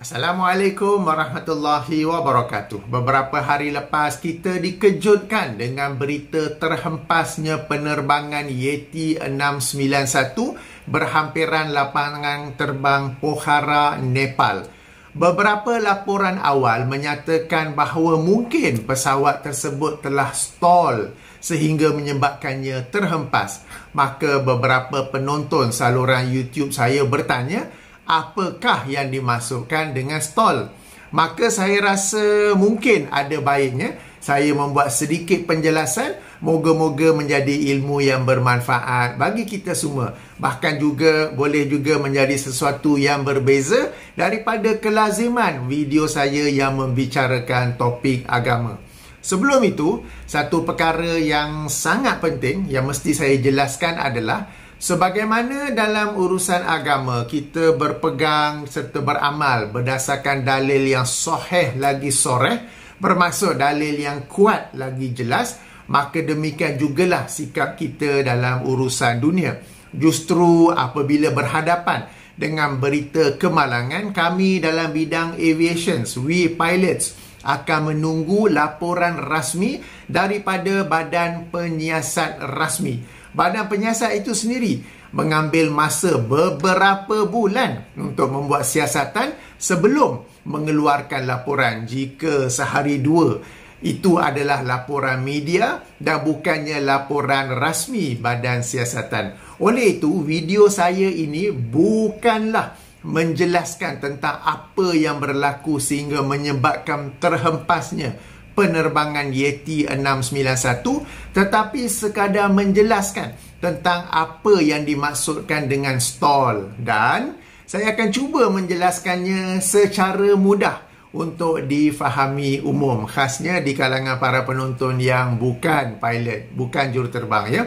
Assalamualaikum warahmatullahi wabarakatuh. Beberapa hari lepas kita dikejutkan dengan berita terhempasnya penerbangan Yeti 691 berhampiran lapangan terbang Pokhara, Nepal. Beberapa laporan awal menyatakan bahawa mungkin pesawat tersebut telah stall sehingga menyebabkannya terhempas. Maka beberapa penonton saluran YouTube saya bertanya, apakah yang dimasukkan dengan stall? Maka saya rasa mungkin ada baiknya saya membuat sedikit penjelasan. Moga-moga menjadi ilmu yang bermanfaat bagi kita semua. Bahkan juga boleh juga menjadi sesuatu yang berbeza daripada kelaziman video saya yang membicarakan topik agama. Sebelum itu, satu perkara yang sangat penting yang mesti saya jelaskan adalah sebagaimana dalam urusan agama kita berpegang serta beramal berdasarkan dalil yang sahih lagi soreh, bermaksud dalil yang kuat lagi jelas, maka demikian jugalah sikap kita dalam urusan dunia. Justru apabila berhadapan dengan berita kemalangan, kami dalam bidang aviation, we pilots, akan menunggu laporan rasmi daripada Badan Penyiasat Rasmi. Badan penyiasat itu sendiri mengambil masa beberapa bulan untuk membuat siasatan sebelum mengeluarkan laporan. Jika sehari dua, itu adalah laporan media dan bukannya laporan rasmi badan siasatan. Oleh itu, video saya ini bukanlah menjelaskan tentang apa yang berlaku sehingga menyebabkan terhempasnya penerbangan Yeti 691, tetapi sekadar menjelaskan tentang apa yang dimaksudkan dengan stall, dan saya akan cuba menjelaskannya secara mudah untuk difahami umum, khasnya di kalangan para penonton yang bukan pilot, bukan juruterbang, ya.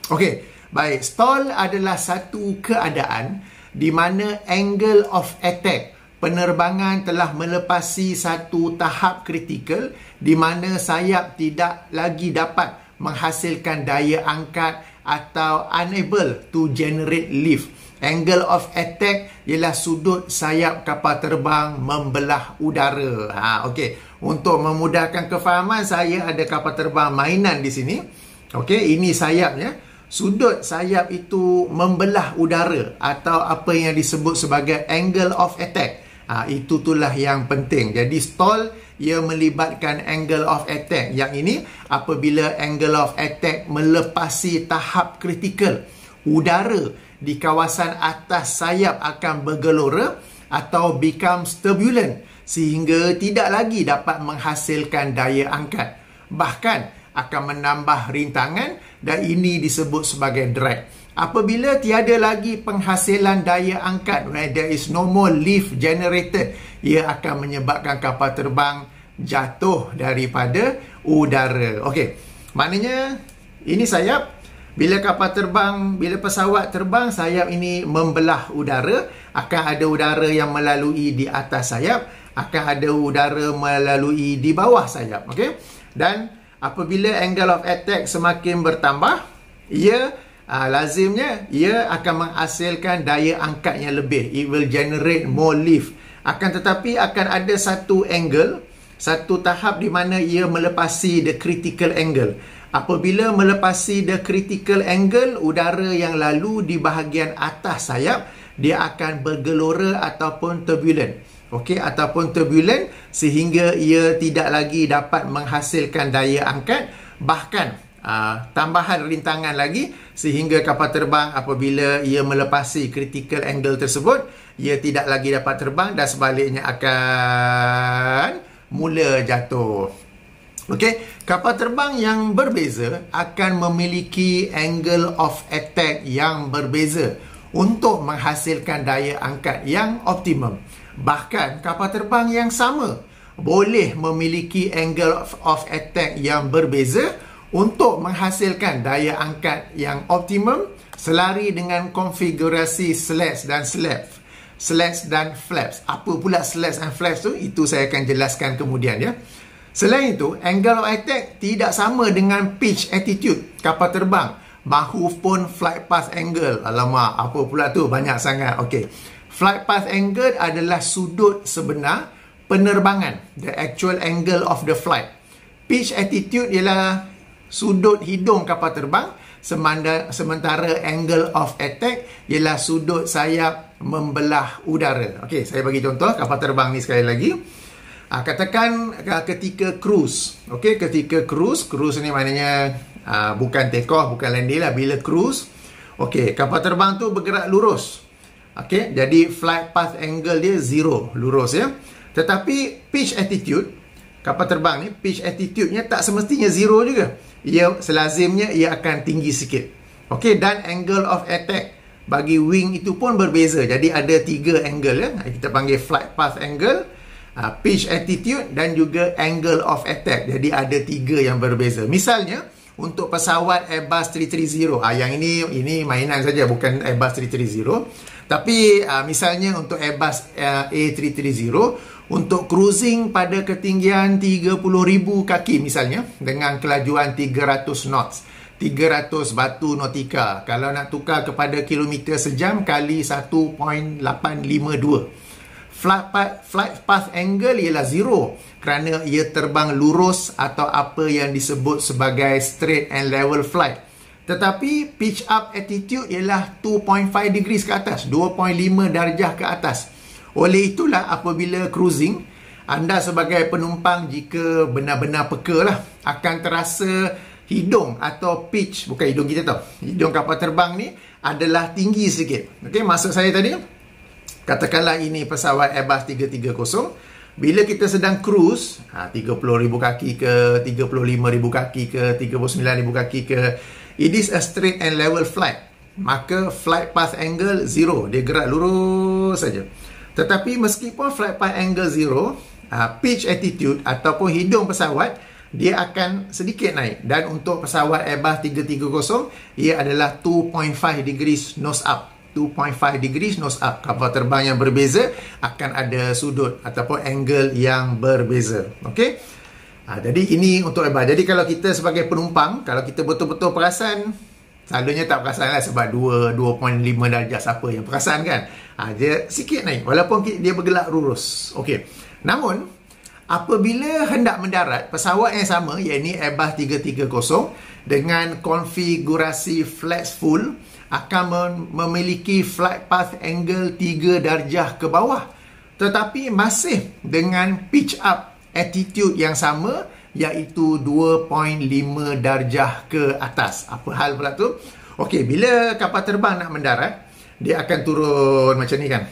Okey, baik. Stall adalah satu keadaan di mana angle of attack penerbangan telah melepasi satu tahap kritikal di mana sayap tidak lagi dapat menghasilkan daya angkat atau unable to generate lift. Angle of attack ialah sudut sayap kapal terbang membelah udara. Okey, untuk memudahkan kefahaman, saya ada kapal terbang mainan di sini. Okey, ini sayapnya. Sudut sayap itu membelah udara atau apa yang disebut sebagai angle of attack. Itu itulah yang penting. Jadi stall ia melibatkan angle of attack. Yang ini apabila angle of attack melepasi tahap kritikal, udara di kawasan atas sayap akan bergelora atau becomes turbulent sehingga tidak lagi dapat menghasilkan daya angkat. Bahkan akan menambah rintangan dan ini disebut sebagai drag. Apabila tiada lagi penghasilan daya angkat, when there is no more lift generated, ia akan menyebabkan kapal terbang jatuh daripada udara. Okey, maknanya ini sayap. Bila kapal terbang, bila pesawat terbang, sayap ini membelah udara. Akan ada udara yang melalui di atas sayap, akan ada udara melalui di bawah sayap. Okey, dan apabila angle of attack semakin bertambah, lazimnya ia akan menghasilkan daya angkat yang lebih. It will generate more lift. Akan tetapi akan ada satu angle, satu tahap di mana ia melepasi the critical angle. Apabila melepasi the critical angle, udara yang lalu di bahagian atas sayap, dia akan bergelora ataupun turbulent. Okey, ataupun turbulent sehingga ia tidak lagi dapat menghasilkan daya angkat. Bahkan tambahan rintangan lagi sehingga kapal terbang apabila ia melepasi critical angle tersebut, ia tidak lagi dapat terbang dan sebaliknya akan mula jatuh. Okey, kapal terbang yang berbeza akan memiliki angle of attack yang berbeza untuk menghasilkan daya angkat yang optimum. Bahkan kapal terbang yang sama boleh memiliki angle of attack yang berbeza untuk menghasilkan daya angkat yang optimum selari dengan konfigurasi slats dan flaps. Slats dan flaps. Apa pula slats dan flaps tu? Itu saya akan jelaskan kemudian, ya. Selain itu, angle of attack tidak sama dengan pitch attitude kapal terbang. Bahu pun flight path angle. Alamak, apa pula tu? Banyak sangat. Okey. Flight path angle adalah sudut sebenar penerbangan, the actual angle of the flight. Pitch attitude ialah sudut hidung kapal terbang, sementara angle of attack ialah sudut sayap membelah udara. Okey, saya bagi contoh kapal terbang ni sekali lagi. Katakan ketika cruise. Okey, ketika cruise ni maknanya bukan take off, bukan landing lah. Bila cruise, okey, kapal terbang tu bergerak lurus. Okey, jadi flight path angle dia 0, lurus ya. Tetapi pitch attitude, kapal terbang ni pitch attitude-nya tak semestinya 0 juga. Ia selazimnya ia akan tinggi sikit. Okey, dan angle of attack bagi wing itu pun berbeza. Jadi ada 3 angle ya. Kita panggil flight path angle, pitch attitude dan juga angle of attack. Jadi ada 3 yang berbeza. Misalnya untuk pesawat Airbus 330, yang ini mainan saja, bukan Airbus 330. Tapi misalnya untuk Airbus A330, untuk cruising pada ketinggian 30,000 kaki misalnya, dengan kelajuan 300 knots, 300 batu nautika. Kalau nak tukar kepada kilometer sejam kali 1.852. Flight path angle ialah 0 kerana ia terbang lurus atau apa yang disebut sebagai straight and level flight. Tetapi pitch up attitude ialah 2.5 degrees ke atas, 2.5 darjah ke atas. Oleh itulah apabila cruising, anda sebagai penumpang jika benar-benar peka lah, akan terasa hidung atau pitch, bukan hidung kita tau, hidung kapal terbang ni adalah tinggi sikit. Okey, maksud saya tadi, katakanlah ini pesawat Airbus 330. Bila kita sedang cruise, 30,000 kaki ke, 35,000 kaki ke, 39,000 kaki ke, it is a straight and level flight. Maka flight path angle 0. Dia gerak lurus saja. Tetapi meskipun flight path angle 0, pitch attitude ataupun hidung pesawat, dia akan sedikit naik. Dan untuk pesawat Airbus 330, ia adalah 2.5 degrees nose up. 2.5 degrees nose up. Kapal terbang yang berbeza akan ada sudut ataupun angle yang berbeza. Okey? Jadi ini untuk Airbus. Jadi kalau kita sebagai penumpang, kalau kita betul-betul perasan, selalunya tak perasan lah sebab 2.5 darjah, siapa yang perasan kan? Dia sikit naik walaupun dia bergelak lurus. Okey. Namun apabila hendak mendarat, pesawat yang sama, iaitu Airbus 330 dengan konfigurasi flaps full akan memiliki flight path angle 3 darjah ke bawah, tetapi masih dengan pitch up attitude yang sama, iaitu 2.5 darjah ke atas. Apa hal pula tu? Okey, bila kapal terbang nak mendarat, dia akan turun macam ni kan.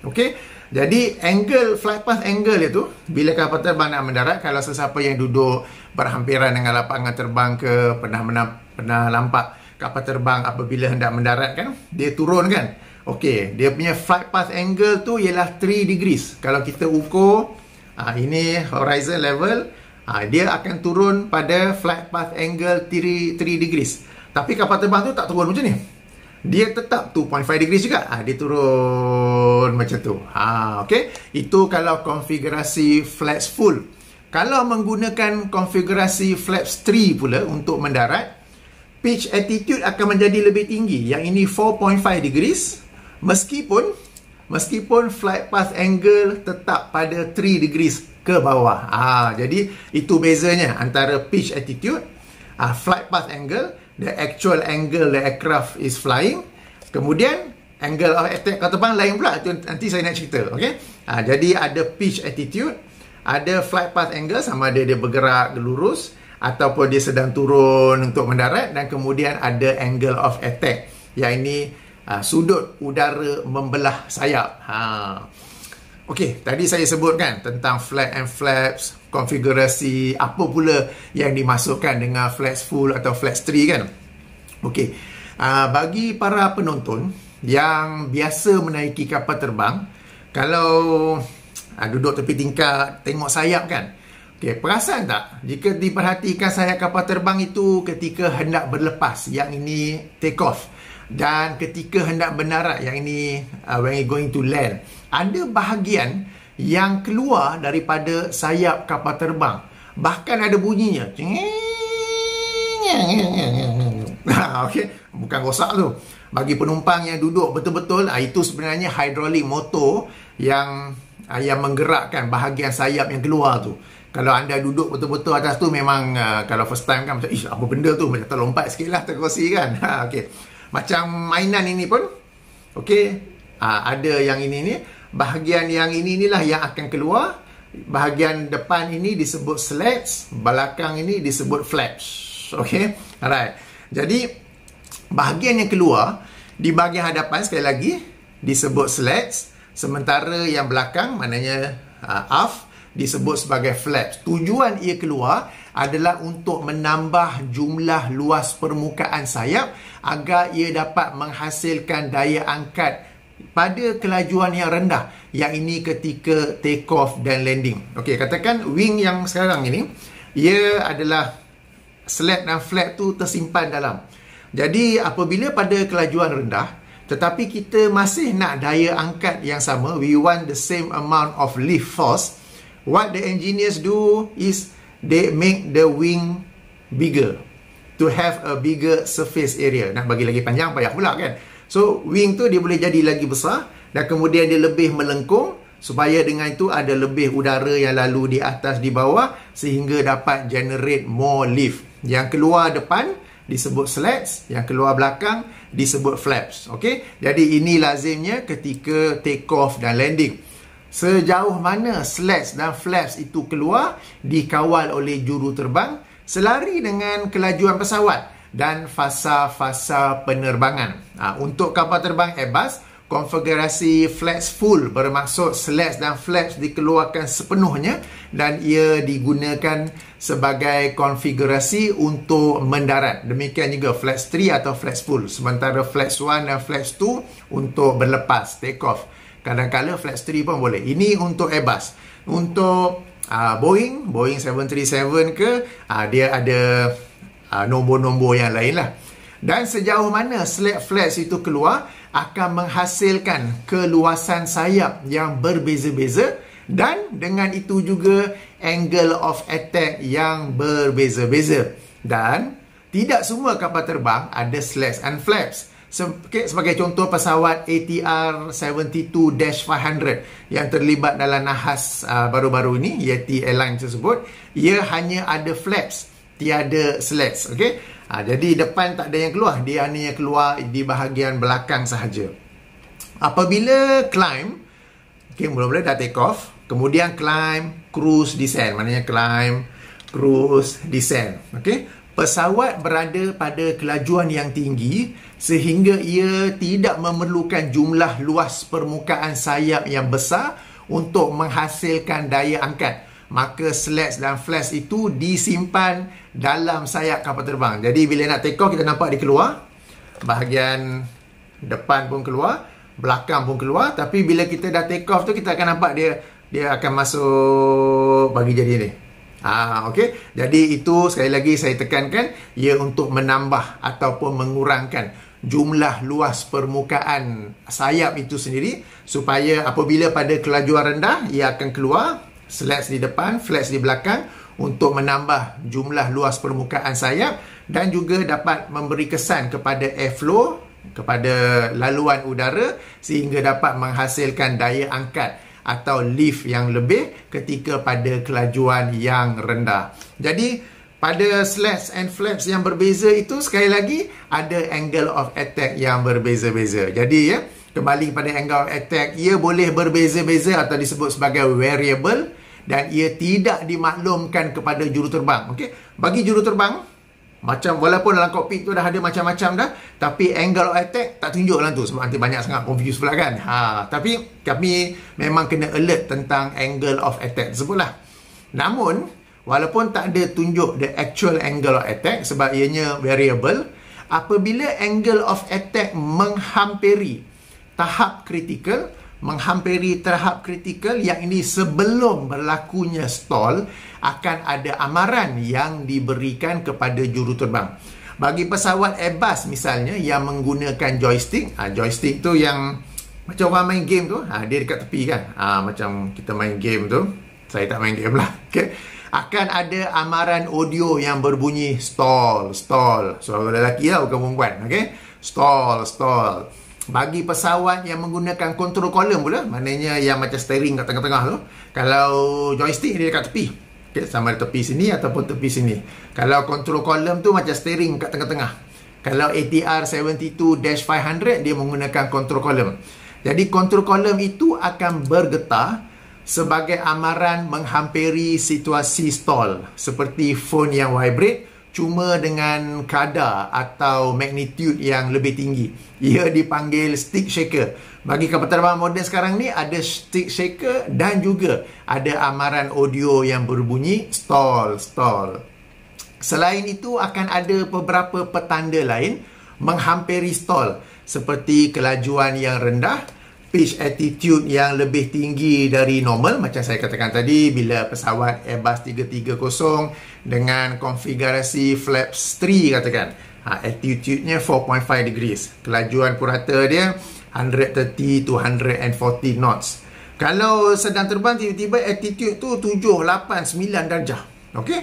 Okey, jadi angle, flight path angle itu, bila kapal terbang nak mendarat, kalau sesiapa yang duduk berhampiran dengan lapangan terbang ke, pernah nampak kapal terbang apabila hendak mendarat kan, dia turun kan. Okey, dia punya flight path angle tu ialah 3 degrees. Kalau kita ukur, ini horizon level, dia akan turun pada flight path angle 3 degrees. Tapi kapal terbang tu tak turun macam ni. Dia tetap 2.5 degrees juga. Dia turun macam tu. Okay. Itu kalau konfigurasi flaps full. Kalau menggunakan konfigurasi flaps 3 pula untuk mendarat, pitch attitude akan menjadi lebih tinggi. Yang ini 4.5 degrees. Meskipun flight path angle tetap pada 3 degrees ke bawah. Jadi itu bezanya antara pitch attitude, flight path angle, the actual angle the aircraft is flying. Kemudian angle of attack kapal terbang lain pula. Itu nanti saya nak cerita. Okay? Jadi ada pitch attitude, ada flight path angle, sama ada dia bergerak lurus ataupun dia sedang turun untuk mendarat, dan kemudian ada angle of attack, yang ini sudut udara membelah sayap. Okey, tadi saya sebutkan tentang flat and flaps, konfigurasi apa pula yang dimasukkan dengan flaps full atau flaps 3 kan. Okey, bagi para penonton yang biasa menaiki kapal terbang, kalau duduk tepi tingkap tengok sayap kan, okey, perasan tak jika diperhatikan sayap kapal terbang itu ketika hendak berlepas, yang ini take off, dan ketika hendak mendarat, yang ini when you going to land, ada bahagian yang keluar daripada sayap kapal terbang, bahkan ada bunyinya. Okay. bukan rosak tu. Bagi penumpang yang duduk betul-betul, itu sebenarnya hydraulic motor yang menggerakkan bahagian sayap yang keluar tu. Kalau anda duduk betul-betul atas tu, memang kalau first time kan macam, apa benda tu, macam terlompat sikit lah terkerusi kan. Okay. Macam mainan ini pun, okay, ada yang ini ni, bahagian yang ini lah yang akan keluar. Bahagian depan ini disebut slats, belakang ini disebut flaps. Okay, alright. Jadi bahagian yang keluar di bahagian hadapan sekali lagi disebut slats, sementara yang belakang maknanya aft disebut sebagai flaps. Tujuan ia keluar adalah untuk menambah jumlah luas permukaan sayap agar ia dapat menghasilkan daya angkat pada kelajuan yang rendah, yang ini ketika take off dan landing. Okey, katakan wing yang sekarang ini, ia adalah slat dan flap tu tersimpan dalam. Jadi apabila pada kelajuan rendah tetapi kita masih nak daya angkat yang sama, we want the same amount of lift force, what the engineers do is they make the wing bigger to have a bigger surface area. Nak bagi lagi panjang payah pula kan. So wing tu dia boleh jadi lagi besar dan kemudian dia lebih melengkung supaya dengan itu ada lebih udara yang lalu di atas di bawah sehingga dapat generate more lift. Yang keluar depan disebut slats, yang keluar belakang disebut flaps. Okey, jadi ini lazimnya ketika take off dan landing. Sejauh mana slats dan flaps itu keluar dikawal oleh juru terbang selari dengan kelajuan pesawat dan fasa-fasa penerbangan. Untuk kapal terbang Airbus, konfigurasi flaps full bermaksud slats dan flaps dikeluarkan sepenuhnya dan ia digunakan sebagai konfigurasi untuk mendarat. Demikian juga flaps 3 atau flaps full. Sementara flaps 1 dan flaps 2 untuk berlepas, take off. Kadang-kadang flaps 3 pun boleh. Ini untuk Airbus. Untuk Boeing 737 ke, dia ada nombor-nombor yang lain lah. Dan sejauh mana slat flaps itu keluar akan menghasilkan keluasan sayap yang berbeza-beza dan dengan itu juga angle of attack yang berbeza-beza. Dan tidak semua kapal terbang ada slats and flaps. Sebagai contoh, pesawat ATR 72-500 yang terlibat dalam nahas baru-baru ini, Yeti Airlines tersebut, ia hanya ada flaps, tiada slats. Okay? Jadi depan tak ada yang keluar, dia hanya keluar di bahagian belakang sahaja. Apabila climb, okay, mula-mula dah take off, kemudian climb, cruise, descend. Maknanya climb, cruise, descend. Okay? Pesawat berada pada kelajuan yang tinggi sehingga ia tidak memerlukan jumlah luas permukaan sayap yang besar untuk menghasilkan daya angkat. Maka slats dan flaps itu disimpan dalam sayap kapal terbang. Jadi bila nak take off, kita nampak dia keluar. Bahagian depan pun keluar, belakang pun keluar. Tapi bila kita dah take off tu, kita akan nampak dia akan masuk bagi jadi ni. Okey. Jadi itu sekali lagi saya tekankan, ia untuk menambah ataupun mengurangkan jumlah luas permukaan sayap itu sendiri supaya apabila pada kelajuan rendah ia akan keluar, slats di depan, flaps di belakang untuk menambah jumlah luas permukaan sayap dan juga dapat memberi kesan kepada airflow, kepada laluan udara sehingga dapat menghasilkan daya angkat atau lift yang lebih ketika pada kelajuan yang rendah. Jadi pada slats and flaps yang berbeza itu sekali lagi ada angle of attack yang berbeza-beza. Jadi ya, kembali pada angle of attack, ia boleh berbeza-beza atau disebut sebagai variable dan ia tidak dimaklumkan kepada juruterbang. Okey, bagi juruterbang, macam walaupun dalam kokpit tu dah ada macam-macam dah, tapi angle of attack tak tunjuk dalam tu sebab nanti banyak sangat confused pula kan. Tapi kami memang kena alert tentang angle of attack tersebut lah. Namun walaupun tak ada tunjuk the actual angle of attack sebab ianya variable, apabila angle of attack menghampiri tahap kritikal, yang ini sebelum berlakunya stall, akan ada amaran yang diberikan kepada juruterbang. Bagi pesawat Airbus misalnya yang menggunakan joystick, joystick tu yang macam orang main game tu, dia dekat tepi kan, macam kita main game tu. Saya tak main game lah. Okay. akan ada amaran audio yang berbunyi stall, stall. Suara lelaki lah, bukan perempuan. Okay? Stall, stall. Bagi pesawat yang menggunakan control column pula, maknanya yang macam steering kat tengah-tengah tu, kalau joystick dia dekat tepi, okay, sama ada tepi sini ataupun tepi sini. Kalau control column tu macam steering kat tengah-tengah. Kalau ATR 72-500 dia menggunakan control column. Jadi control column itu akan bergetar sebagai amaran menghampiri situasi stall, seperti phone yang vibrate, cuma dengan kadar atau magnitude yang lebih tinggi. Ia dipanggil stick shaker. Bagi kapal terbang moden sekarang ni ada stick shaker dan juga ada amaran audio yang berbunyi stall, stall. Selain itu akan ada beberapa petanda lain menghampiri stall, seperti kelajuan yang rendah, pitch attitude yang lebih tinggi dari normal, macam saya katakan tadi bila pesawat Airbus 330 dengan konfigurasi flaps 3 katakan, attitude-nya 4.5 degrees, kelajuan purata dia 130 to 140 knots. Kalau sedang terbang tiba-tiba attitude tu 7, 8, 9 darjah, okey,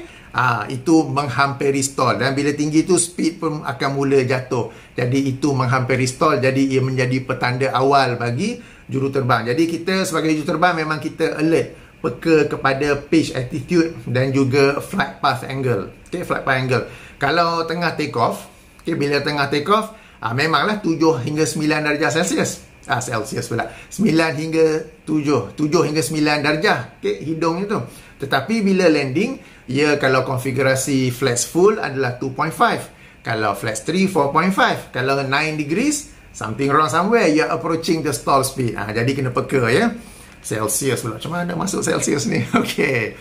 itu menghampiri stall. Dan bila tinggi tu speed pun akan mula jatuh. Jadi itu menghampiri stall. Jadi ia menjadi petanda awal bagi juruterbang. Jadi kita sebagai juruterbang memang kita alert, peka kepada pitch attitude dan juga flight path angle. Okay, flight path angle. Kalau tengah take off, okay, bila tengah take off, memanglah 7 hingga 9 darjah Celsius. Celsius pula. 9 hingga 7 hingga 9 darjah, okay, hidung itu. Tetapi bila landing, ia kalau konfigurasi flaps full adalah 2.5. Kalau flaps 3, 4.5. Kalau 9 degrees, something wrong somewhere. You're approaching the stall speed. Jadi kena peka ya. Celsius pula. Macam mana masuk Celsius ni? Okay.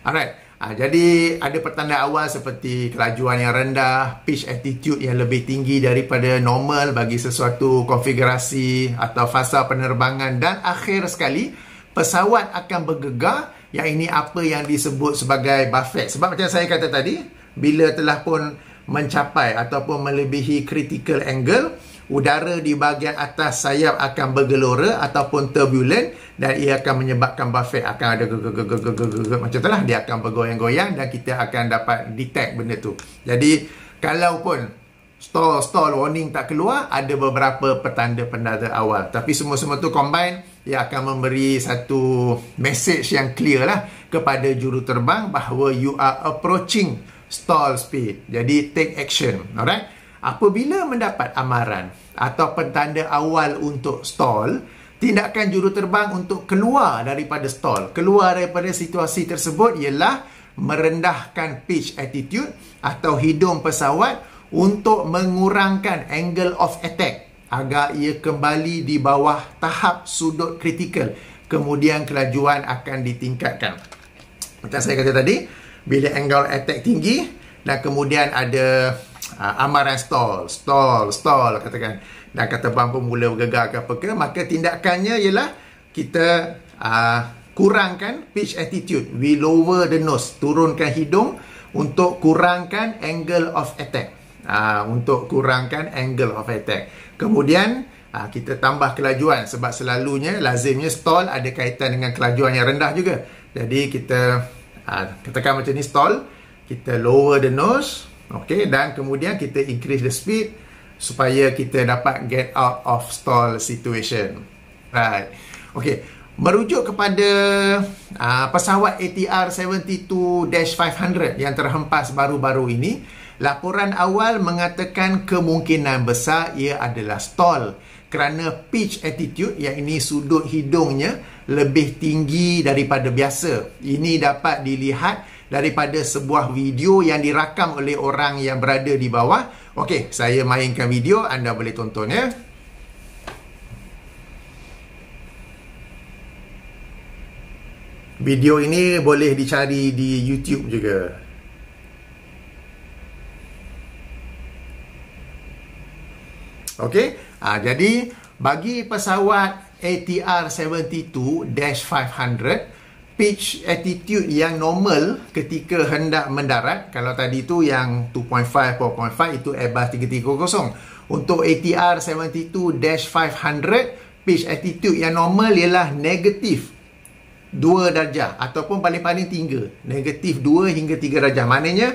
Alright. Jadi ada petanda awal seperti kelajuan yang rendah, pitch attitude yang lebih tinggi daripada normal bagi sesuatu konfigurasi atau fasa penerbangan, dan akhir sekali pesawat akan bergegar. Yang ini apa yang disebut sebagai buffet. Sebab macam saya kata tadi, bila telah pun mencapai ataupun melebihi critical angle, udara di bahagian atas sayap akan bergelora ataupun turbulent, dan ia akan menyebabkan buffet, akan ada macam itulah, dia akan bergoyang-goyang dan kita akan dapat detect benda tu. Jadi kalaupun stall warning tak keluar, ada beberapa petanda-petanda awal, tapi semua-semua tu combine, ia akan memberi satu message yang clear lah kepada juruterbang bahawa you are approaching stall speed. Jadi take action. Alright. Apabila mendapat amaran atau petanda awal untuk stall, tindakan juruterbang untuk keluar daripada stall, keluar daripada situasi tersebut ialah merendahkan pitch attitude atau hidung pesawat untuk mengurangkan angle of attack agar ia kembali di bawah tahap sudut kritikal. Kemudian kelajuan akan ditingkatkan. Macam saya kata tadi, bila angle attack tinggi dan kemudian ada amaran stall katakan, dan kata terbang pun mula bergegar ke apa ke, maka tindakannya ialah kita kurangkan pitch attitude. We lower the nose, turunkan hidung untuk kurangkan angle of attack. Untuk kurangkan angle of attack. Kemudian kita tambah kelajuan, sebab selalunya lazimnya stall ada kaitan dengan kelajuan yang rendah juga. Jadi kita katakan macam ni stall, kita lower the nose, okay, dan kemudian kita increase the speed supaya kita dapat get out of stall situation. Right. Okay. Merujuk kepada pesawat ATR 72-500 yang terhempas baru-baru ini, laporan awal mengatakan kemungkinan besar ia adalah stall kerana pitch attitude, yang ini sudut hidungnya lebih tinggi daripada biasa. Ini dapat dilihat daripada sebuah video yang dirakam oleh orang yang berada di bawah. Okey, saya mainkan video, anda boleh tonton ya. Video ini boleh dicari di YouTube juga. Okey, jadi bagi pesawat ATR 72-500, pitch attitude yang normal ketika hendak mendarat, kalau tadi tu yang 2.5, 4.5 itu Airbus 330. Untuk ATR 72-500, pitch attitude yang normal ialah negatif 2 darjah ataupun paling-paling 3, negatif 2 hingga 3 darjah. Maknanya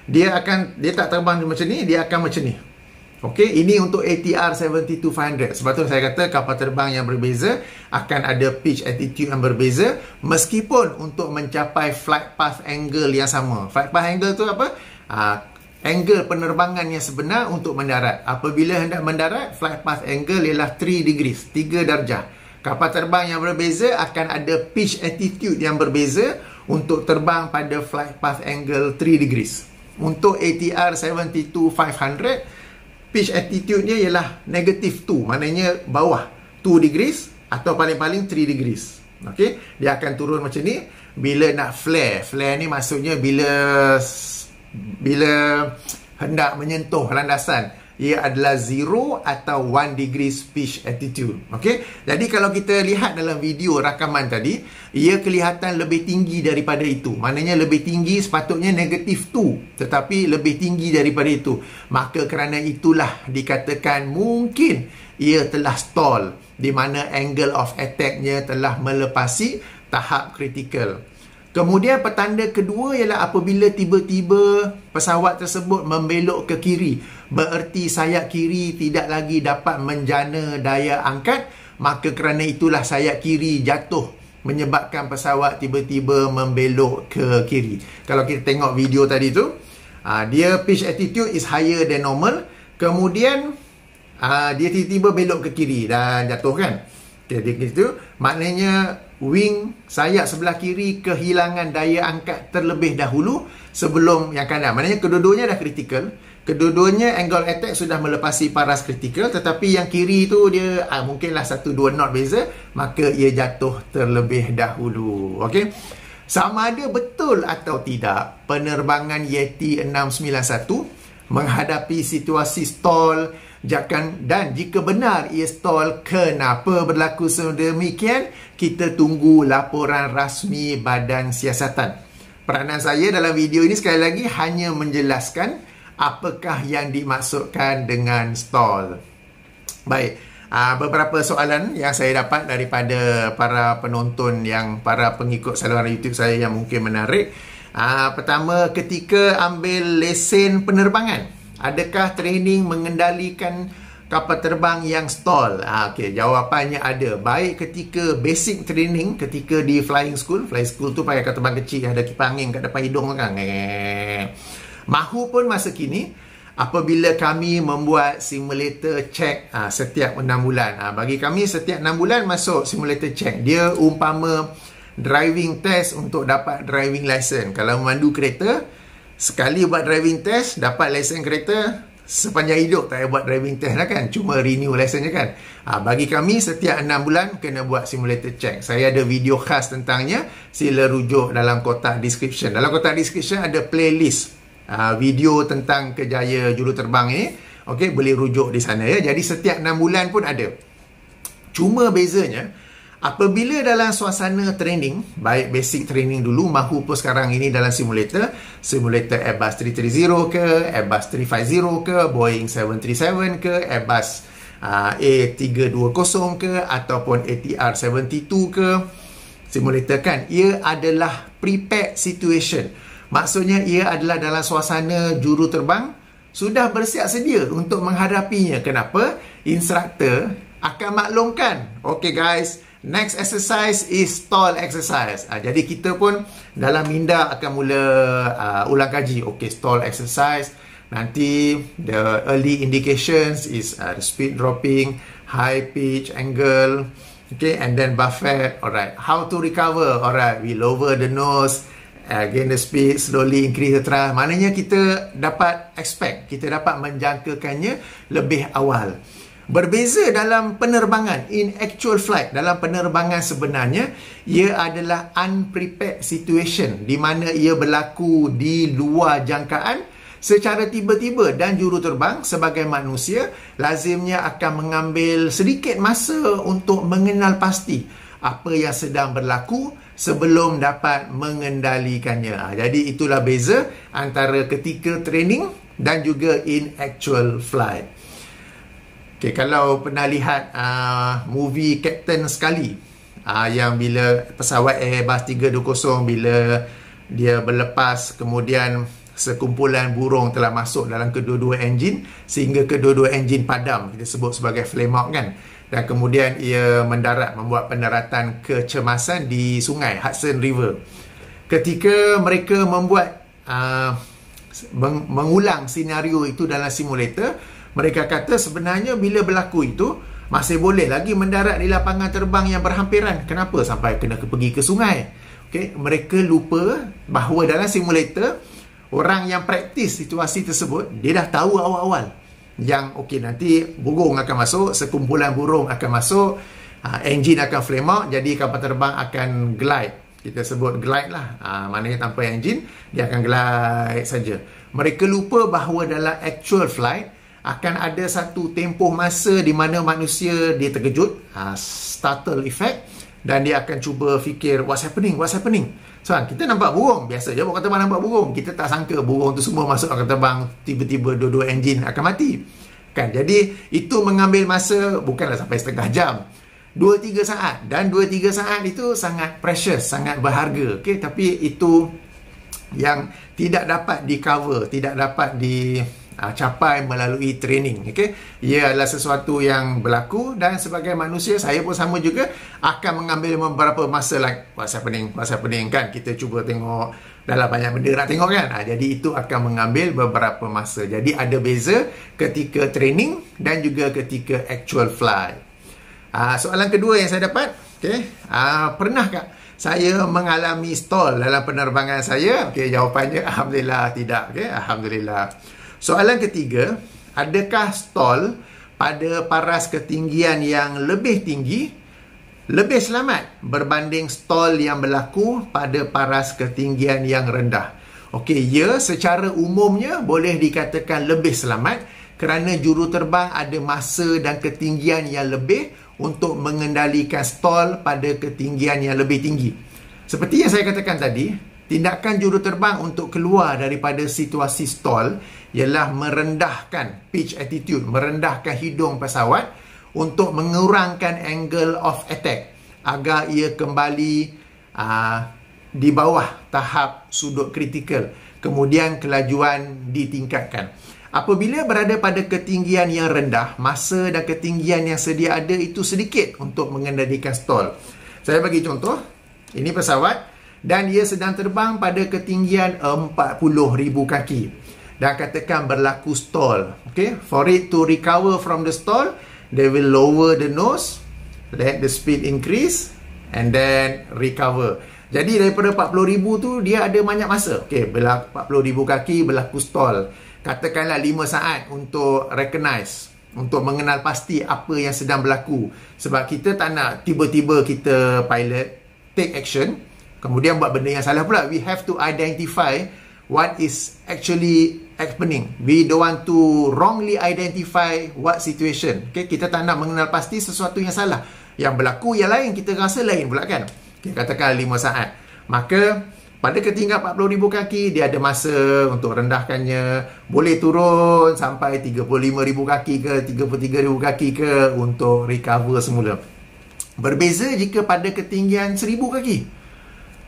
dia tak terbang macam ni, dia akan macam ni. Okey, ini untuk ATR 72-500. Sebab tu saya kata kapal terbang yang berbeza akan ada pitch attitude yang berbeza, meskipun untuk mencapai flight path angle yang sama. Flight path angle tu apa? Angle penerbangan yang sebenar untuk mendarat. Apabila hendak mendarat, flight path angle ialah 3 degrees, 3 darjah. Kapal terbang yang berbeza akan ada pitch attitude yang berbeza untuk terbang pada flight path angle 3 degrees. Untuk ATR 72-500, pitch attitude-nya ialah negative 2, maknanya bawah 2 degrees atau paling-paling 3 degrees. Okey, dia akan turun macam ni. Bila nak flare, flare ni maksudnya bila hendak menyentuh landasan, ia adalah 0 atau 1 degrees pitch attitude. Okey, jadi kalau kita lihat dalam video rakaman tadi, ia kelihatan lebih tinggi daripada itu. Maknanya lebih tinggi sepatutnya negatif 2, tetapi lebih tinggi daripada itu. Maka kerana itulah dikatakan mungkin ia telah stall, di mana angle of attack-nya telah melepasi tahap kritikal. Kemudian petanda kedua ialah apabila tiba-tiba pesawat tersebut membelok ke kiri, bererti sayap kiri tidak lagi dapat menjana daya angkat, maka kerana itulah sayap kiri jatuh menyebabkan pesawat tiba-tiba membelok ke kiri. Kalau kita tengok video tadi tu, dia pitch attitude is higher than normal, kemudian dia tiba-tiba belok ke kiri dan jatuh kan. Jadi itu maknanya wing sayap sebelah kiri kehilangan daya angkat terlebih dahulu sebelum yang kanan. Maknanya kedua-duanya dah kritikal. Kedua-duanya angle attack sudah melepasi paras kritikal, tetapi yang kiri tu dia mungkinlah 1-2 knot beza, maka ia jatuh terlebih dahulu. Okey. Sama ada betul atau tidak penerbangan Yeti 691 menghadapi situasi stall, dan jika benar ia stall, kenapa berlaku sedemikian? Kita tunggu laporan rasmi Badan Siasatan. Peranan saya dalam video ini sekali lagi hanya menjelaskan apakah yang dimaksudkan dengan stall. Baik, beberapa soalan yang saya dapat daripada para penonton, para pengikut saluran YouTube saya yang mungkin menarik. Pertama, ketika ambil lesen penerbangan, adakah training mengendalikan kapal terbang yang stall? Okey, jawapannya ada. Baik ketika basic training, ketika di flying school tu pakai kapal terbang kecil, ada kipas angin kat depan hidung kan. Mahupun masa kini, apabila kami membuat simulator check setiap 6 bulan. Bagi kami setiap 6 bulan masuk simulator check. Dia umpama driving test untuk dapat driving license. Kalau memandu kereta, sekali buat driving test, dapat lesen kereta, sepanjang hidup tak payah buat driving test lah kan, cuma renew lesen je kan. Bagi kami setiap 6 bulan kena buat simulator check. Saya ada video khas tentangnya, sila rujuk dalam kotak description. Dalam kotak description ada playlist video tentang kejaya juruterbang ni. Okey, boleh rujuk di sana ya. Jadi setiap 6 bulan pun ada. Cuma bezanya, apabila dalam suasana training, baik basic training dulu mahupun sekarang ini dalam simulator Airbus 330 ke, Airbus 350 ke, Boeing 737 ke, Airbus A320 ke, ataupun ATR 72 ke, simulator kan, ia adalah prepared situation. Maksudnya ia adalah dalam suasana juruterbang sudah bersiap sedia untuk menghadapinya. Kenapa? Instruktur akan maklumkan, okay guys, next exercise is stall exercise. Jadi kita pun dalam minda akan mula ulang kaji. Okay, stall exercise. Nanti the early indications is the speed dropping, high pitch angle, okay, and then buffet. Alright, how to recover? Alright, we lower the nose, gain the speed, slowly increase the thrust. Maknanya kita dapat expect, kita dapat menjangkakannya lebih awal. Berbeza dalam penerbangan, in actual flight, dalam penerbangan sebenarnya, ia adalah unprepared situation, di mana ia berlaku di luar jangkaan secara tiba-tiba, dan juruterbang sebagai manusia lazimnya akan mengambil sedikit masa untuk mengenal pasti apa yang sedang berlaku sebelum dapat mengendalikannya. Jadi itulah beza antara ketika training dan juga in actual flight. Okay, kalau pernah lihat movie Captain Sekali, yang bila pesawat Airbus 320 bila dia berlepas, kemudian sekumpulan burung telah masuk dalam kedua-dua enjin sehingga kedua-dua enjin padam, kita sebut sebagai flame out kan, dan kemudian ia mendarat, membuat pendaratan kecemasan di sungai Hudson River. Ketika mereka membuat mengulang senario itu dalam simulator, mereka kata sebenarnya bila berlaku itu masih boleh lagi mendarat di lapangan terbang yang berhampiran. Kenapa sampai kena pergi ke sungai? Okay, mereka lupa bahawa dalam simulator, orang yang praktis situasi tersebut, dia dah tahu awal-awal yang okey, nanti burung akan masuk, sekumpulan burung akan masuk, enjin akan flame out, jadi kapal terbang akan glide. Kita sebut glide lah, maknanya tanpa enjin, dia akan glide saja. Mereka lupa bahawa dalam actual flight akan ada satu tempoh masa di mana manusia dia terkejut, startle effect, dan dia akan cuba fikir what's happening. So, kita nampak burung, biasa je kapal terbang nampak burung, kita tak sangka burung tu semua masuk kapal terbang, tiba-tiba dua-dua enjin akan mati kan. Jadi itu mengambil masa bukanlah sampai setengah jam, 2-3 saat, dan 2-3 saat itu sangat precious, sangat berharga. Okay? Tapi itu yang tidak dapat di cover, tidak dapat capai melalui training. Okay? Ia adalah sesuatu yang berlaku, dan sebagai manusia, saya pun sama juga akan mengambil beberapa masa like what's happening kan. Kita cuba tengok, dalam banyak benda nak tengok kan. Jadi itu akan mengambil beberapa masa. Jadi ada beza ketika training dan juga ketika actual flight. Soalan kedua yang saya dapat, okay, pernahkah saya mengalami stall dalam penerbangan saya? Okay, jawapannya alhamdulillah tidak. Okay, alhamdulillah. Soalan ketiga, adakah stall pada paras ketinggian yang lebih tinggi lebih selamat berbanding stall yang berlaku pada paras ketinggian yang rendah? Okey, ya, secara umumnya boleh dikatakan lebih selamat kerana juruterbang ada masa dan ketinggian yang lebih untuk mengendalikan stall pada ketinggian yang lebih tinggi. Seperti yang saya katakan tadi, tindakan juruterbang untuk keluar daripada situasi stall ialah merendahkan pitch attitude, merendahkan hidung pesawat untuk mengurangkan angle of attack agar ia kembali di bawah tahap sudut kritikal. Kemudian kelajuan ditingkatkan. Apabila berada pada ketinggian yang rendah, masa dan ketinggian yang sedia ada itu sedikit untuk mengendalikan stall. Saya bagi contoh, ini pesawat dan ia sedang terbang pada ketinggian 40,000 kaki. Dan katakan berlaku stall. Okay? For it to recover from the stall, they will lower the nose, let the speed increase, and then recover. Jadi daripada 40,000 tu, dia ada banyak masa. Okay, 40,000 kaki berlaku stall. Katakanlah 5 saat untuk recognize, untuk mengenal pasti apa yang sedang berlaku. Sebab kita tak nak tiba-tiba kita pilot take action, kemudian buat benda yang salah pula. We have to identify what is actually happening. We don't want to wrongly identify what situation. Okay? Kita tak nak mengenal pasti sesuatu yang salah. Yang berlaku yang lain, kita rasa lain pula kan. Okay, katakan 5 saat. Maka pada ketinggian 40,000 kaki, dia ada masa untuk rendahkannya. Boleh turun sampai 35,000 kaki ke 33,000 kaki ke untuk recover semula. Berbeza jika pada ketinggian 1,000 kaki.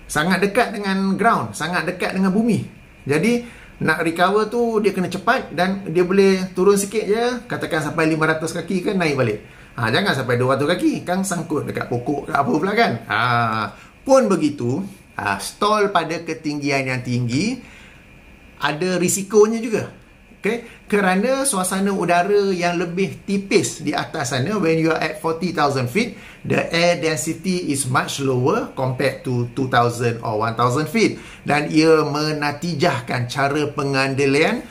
Sangat dekat dengan ground, sangat dekat dengan bumi. Jadi nak recover tu dia kena cepat dan dia boleh turun sikit je, katakan sampai 500 kaki kan, naik balik. Jangan sampai 200 kaki, kan sangkut dekat pokok ke apa pula kan. Pun begitu, stall pada ketinggian yang tinggi ada risikonya juga. Okay? Kerana suasana udara yang lebih tipis di atas sana, when you are at 40,000 feet, the air density is much lower compared to 2,000 or 1,000 feet. Dan ia menatijahkan cara pengendalian,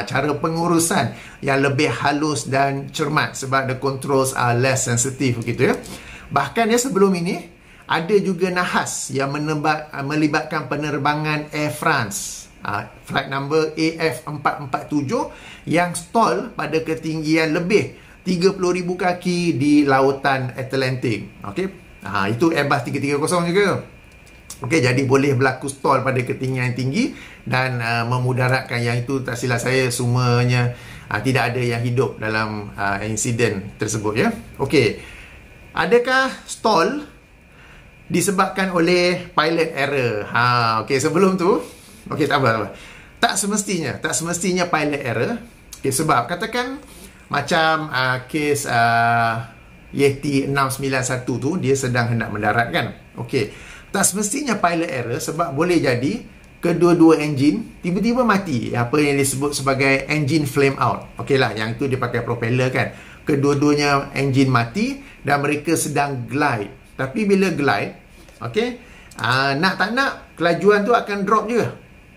cara pengurusan yang lebih halus dan cermat sebab the controls are less sensitive begitu ya. Bahkan ya sebelum ini ada juga nahas yang melibatkan penerbangan Air France, flight number AF447 yang stall pada ketinggian lebih 30,000 kaki di lautan Atlantik. Okey. Itu Airbus 330 juga. Okey, jadi boleh berlaku stall pada ketinggian yang tinggi dan memudaratkan. Yang itu tak silap saya semuanya tidak ada yang hidup dalam insiden tersebut ya. Okey. Adakah stall disebabkan oleh pilot error? Okey, sebelum tu, okey, tak apa. Tak semestinya pilot error. Okey, sebab katakan macam kes Yeti 691 tu, dia sedang hendak mendarat kan. Okey, tak semestinya pilot error, sebab boleh jadi kedua-dua enjin tiba-tiba mati, apa yang disebut sebagai engine flame out. Okey lah, yang tu dia pakai propeller kan. Kedua-duanya enjin mati dan mereka sedang glide. Tapi bila glide, okey, nak tak nak kelajuan tu akan drop juga.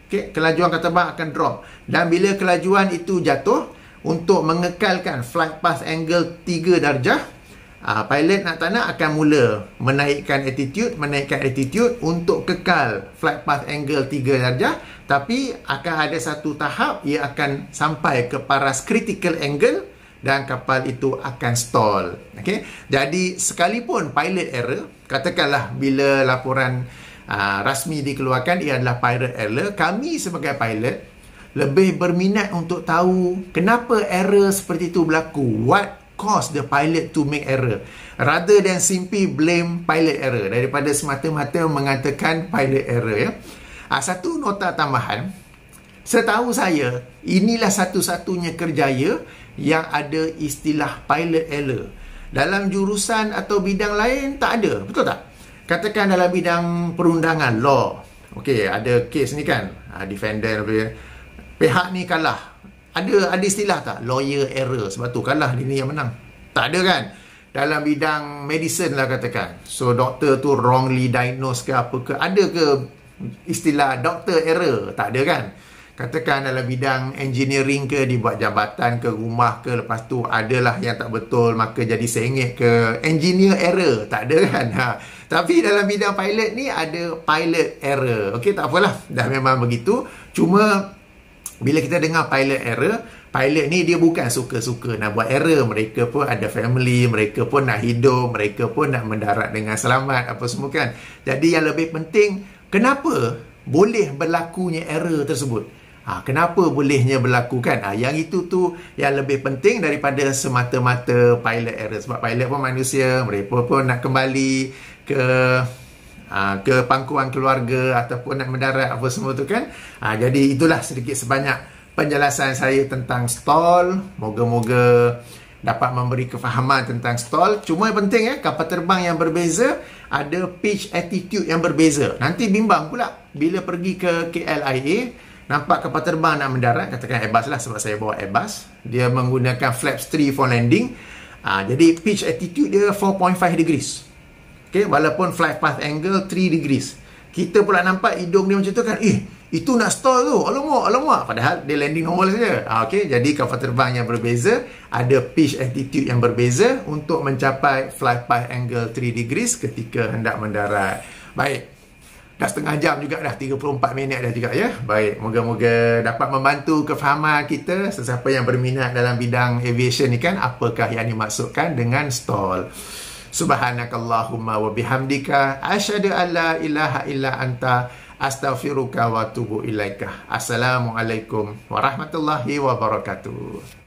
Okey, kelajuan kata bang akan drop. Dan bila kelajuan itu jatuh, untuk mengekalkan flight path angle 3 darjah, pilot nak tak nak akan mula menaikkan attitude untuk kekal flight path angle 3 darjah. Tapi akan ada satu tahap ia akan sampai ke paras critical angle dan kapal itu akan stall. Okay? Jadi sekalipun pilot error, katakanlah bila laporan rasmi dikeluarkan ia adalah pilot error, kami sebagai pilot lebih berminat untuk tahu kenapa error seperti itu berlaku. What cause the pilot to make error, rather than simply blame pilot error, daripada semata-mata mengatakan pilot error, ya. Satu nota tambahan, setahu saya inilah satu-satunya kerjaya yang ada istilah pilot error. Dalam jurusan atau bidang lain tak ada, betul tak? Katakan dalam bidang perundangan, law, okey, ada kes ni kan, defendant, pihak ni kalah, ada istilah tak? Lawyer error, sebab tu kalah, dia ni yang menang. Tak ada kan? Dalam bidang medicine lah katakan, so doktor tu wrongly diagnose ke apa ke, ada ke istilah doctor error? Tak ada kan? Katakan dalam bidang engineering ke, dibuat jabatan ke, rumah ke, lepas tu adalah yang tak betul, maka jadi sengit ke, engineer error? Tak ada kan? Tapi dalam bidang pilot ni ada pilot error. Okey, tak apalah, dah memang begitu. Cuma bila kita dengar pilot error, pilot ni dia bukan suka-suka nak buat error. Mereka pun ada family, mereka pun nak hidup, mereka pun nak mendarat dengan selamat, apa semua kan. Jadi yang lebih penting, kenapa boleh berlakunya error tersebut? Kenapa bolehnya berlaku kan? Yang itu tu yang lebih penting daripada semata-mata pilot error. Sebab pilot pun manusia, mereka pun nak kembali ke pangkuan keluarga ataupun nak mendarat apa semua tu kan. Jadi itulah sedikit sebanyak penjelasan saya tentang stall. Moga-moga dapat memberi kefahaman tentang stall. Cuma yang penting kapal terbang yang berbeza ada pitch attitude yang berbeza. Nanti bimbang pula bila pergi ke KLIA, nampak kapal terbang nak mendarat, katakan Airbus lah, sebab saya bawa Airbus, dia menggunakan flaps 3 for landing. Jadi pitch attitude dia 4.5 degrees. Okay, walaupun flight path angle 3 degrees. Kita pula nampak hidung dia macam tu kan, itu nak stall tu, alamak. Padahal dia landing normal saja. Okay, jadi kapal terbang yang berbeza ada pitch attitude yang berbeza untuk mencapai flight path angle 3 degrees ketika hendak mendarat. Baik, dah setengah jam juga dah, 34 minit dah juga ya. Baik, moga-moga dapat membantu kefahaman kita, sesiapa yang berminat dalam bidang aviation ni kan, apakah yang dimaksudkan dengan stall. Subhanakallahumma wa bihamdika asyhadu an la ilaha illa anta astaghfiruka wa atubu ilaika. Assalamualaikum warahmatullahi wabarakatuh.